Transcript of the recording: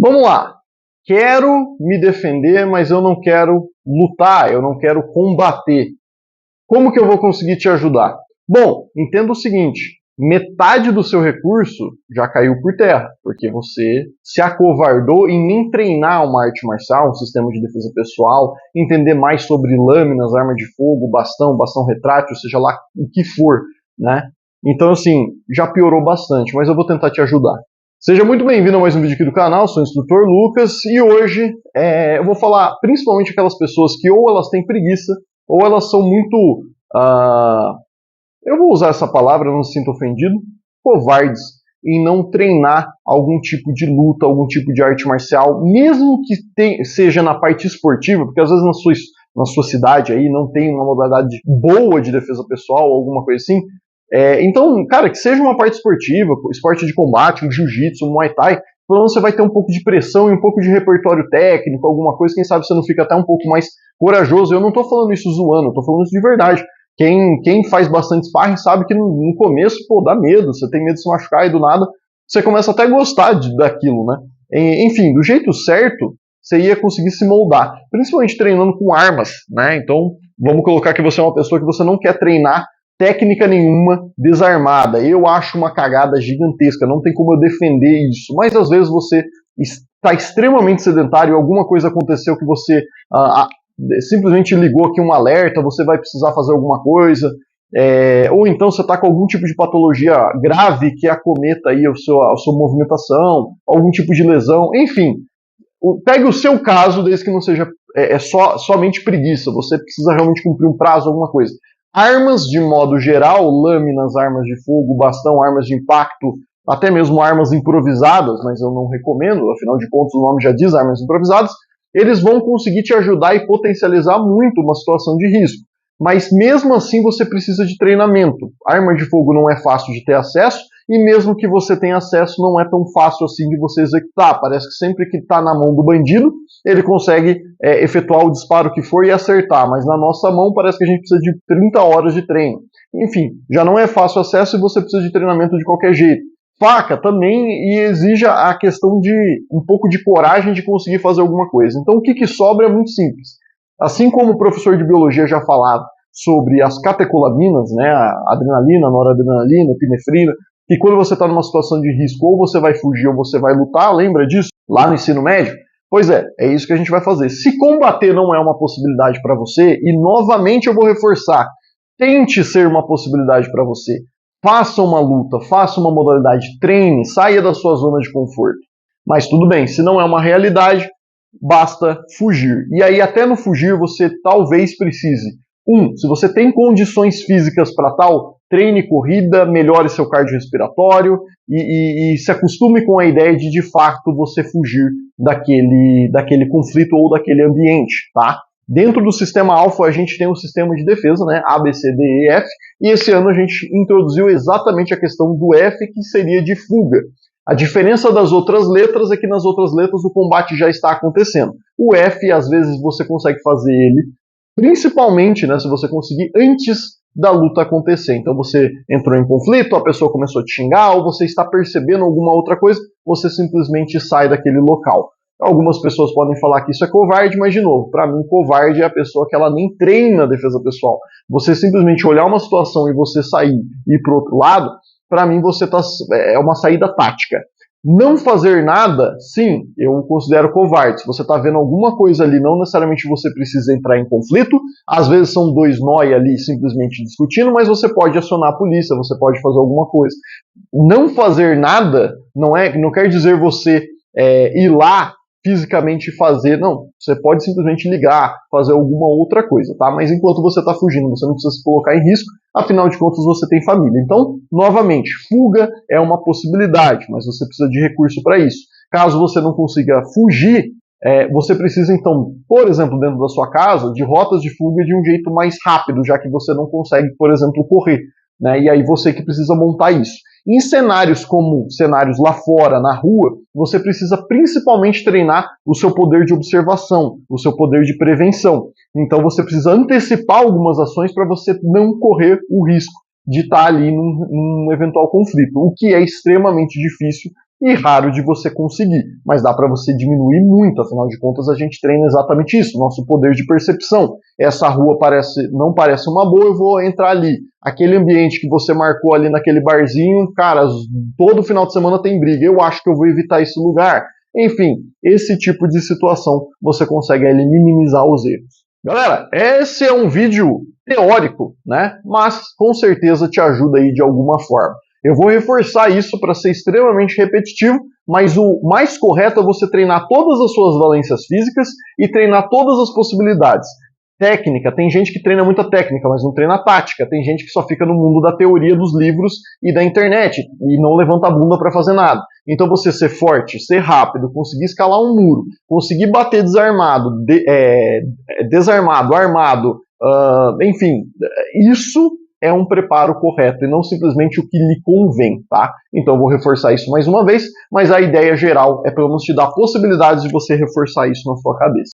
Vamos lá. Quero me defender, mas eu não quero lutar, eu não quero combater. Como que eu vou conseguir te ajudar? Bom, entenda o seguinte, metade do seu recurso já caiu por terra, porque você se acovardou em nem treinar uma arte marcial, um sistema de defesa pessoal, entender mais sobre lâminas, arma de fogo, bastão retrátil, seja lá o que for, né? Então, assim, já piorou bastante, mas eu vou tentar te ajudar. Seja muito bem-vindo a mais um vídeo aqui do canal, sou o Instrutor Lucas, e hoje eu vou falar principalmente aquelas pessoas que ou elas têm preguiça, ou elas são muito, eu vou usar essa palavra, não se sinta ofendido, covardes em não treinar algum tipo de luta, algum tipo de arte marcial, mesmo que seja na parte esportiva, porque às vezes na sua cidade aí não tem uma modalidade boa de defesa pessoal, alguma coisa assim. Então, cara, que seja uma parte esportiva, esporte de combate, um jiu-jitsu, um muay thai, pelo menos você vai ter um pouco de pressão e um pouco de repertório técnico, alguma coisa, quem sabe você não fica até um pouco mais corajoso. Eu não tô falando isso zoando, eu tô falando isso de verdade. Quem faz bastante sparring sabe que no começo, pô, dá medo, você tem medo de se machucar e do nada você começa até a gostar daquilo, né? Enfim, do jeito certo, você ia conseguir se moldar, principalmente treinando com armas, né? Então, vamos colocar que você é uma pessoa que você não quer treinar técnica nenhuma desarmada. Eu acho uma cagada gigantesca, não tem como eu defender isso, mas às vezes você está extremamente sedentário, alguma coisa aconteceu que você simplesmente ligou aqui um alerta, você vai precisar fazer alguma coisa, ou então você está com algum tipo de patologia grave que acometa aí a sua movimentação, algum tipo de lesão, enfim. Pegue o seu caso, desde que não seja somente preguiça, você precisa realmente cumprir um prazo, alguma coisa. Armas de modo geral, lâminas, armas de fogo, bastão, armas de impacto, até mesmo armas improvisadas, mas eu não recomendo, afinal de contas o nome já diz armas improvisadas, eles vão conseguir te ajudar e potencializar muito uma situação de risco. Mas mesmo assim você precisa de treinamento. Arma de fogo não é fácil de ter acesso, e mesmo que você tenha acesso, não é tão fácil assim de você executar. Parece que sempre que está na mão do bandido, ele consegue efetuar o disparo que for e acertar, mas na nossa mão parece que a gente precisa de 30 horas de treino. Enfim, já não é fácil acesso e você precisa de treinamento de qualquer jeito. Faca também e exija a questão de um pouco de coragem de conseguir fazer alguma coisa. Então o que sobra é muito simples. Assim como o professor de biologia já falava sobre as catecolaminas, né, a adrenalina, noradrenalina, epinefrina, que quando você está numa situação de risco, ou você vai fugir ou você vai lutar, lembra disso? Lá no ensino médio? Pois é isso que a gente vai fazer. Se combater não é uma possibilidade para você, e novamente eu vou reforçar, tente ser uma possibilidade para você. Faça uma luta, faça uma modalidade, treine, saia da sua zona de conforto. Mas tudo bem, se não é uma realidade, basta fugir. E aí até no fugir você talvez precise. Se você tem condições físicas para tal, treine corrida, melhore seu cardiorrespiratório e se acostume com a ideia de fato você fugir daquele conflito ou daquele ambiente, tá? Dentro do sistema alfa a gente tem um sistema de defesa, né? A, B, C, D, E, F, e esse ano a gente introduziu exatamente a questão do F, que seria de fuga. A diferença das outras letras é que nas outras letras o combate já está acontecendo. O F, às vezes, você consegue fazer ele, principalmente, né, se você conseguir antes da luta acontecer. Então você entrou em conflito, a pessoa começou a te xingar, ou você está percebendo alguma outra coisa, você simplesmente sai daquele local. Algumas pessoas podem falar que isso é covarde, mas de novo, para mim covarde é a pessoa que ela nem treina a defesa pessoal. Você simplesmente olhar uma situação e você sair e ir para o outro lado, para mim é uma saída tática. Não fazer nada, sim, eu considero covarde. Se você está vendo alguma coisa ali, não necessariamente você precisa entrar em conflito, às vezes são dois nóia ali simplesmente discutindo, mas você pode acionar a polícia, você pode fazer alguma coisa. Não fazer nada não quer dizer você ir lá fisicamente fazer, não, você pode simplesmente ligar, fazer alguma outra coisa, tá? Mas enquanto você está fugindo, você não precisa se colocar em risco, afinal de contas você tem família. Então, novamente, fuga é uma possibilidade, mas você precisa de recurso para isso. Caso você não consiga fugir, você precisa então, por exemplo, dentro da sua casa, de rotas de fuga de um jeito mais rápido, já que você não consegue, por exemplo, correr, né? E aí você que precisa montar isso. Em cenários como cenários lá fora, na rua, você precisa principalmente treinar o seu poder de observação, o seu poder de prevenção. Então você precisa antecipar algumas ações para você não correr o risco de estar ali num eventual conflito, o que é extremamente difícil e raro de você conseguir, mas dá para você diminuir muito, afinal de contas a gente treina exatamente isso, nosso poder de percepção. Essa rua não parece uma boa, eu vou entrar ali. Aquele ambiente que você marcou ali naquele barzinho, cara, todo final de semana tem briga, eu acho que eu vou evitar esse lugar. Enfim, esse tipo de situação você consegue ali minimizar os erros. Galera, esse é um vídeo teórico, né? Mas com certeza te ajuda aí de alguma forma. Eu vou reforçar isso para ser extremamente repetitivo, mas o mais correto é você treinar todas as suas valências físicas e treinar todas as possibilidades. Técnica, tem gente que treina muita técnica, mas não treina tática. Tem gente que só fica no mundo da teoria dos livros e da internet e não levanta a bunda para fazer nada. Então você ser forte, ser rápido, conseguir escalar um muro, conseguir bater desarmado, desarmado, armado, enfim, isso é um preparo correto e não simplesmente o que lhe convém, tá? Então eu vou reforçar isso mais uma vez, mas a ideia geral é pelo menos te dar possibilidades de você reforçar isso na sua cabeça.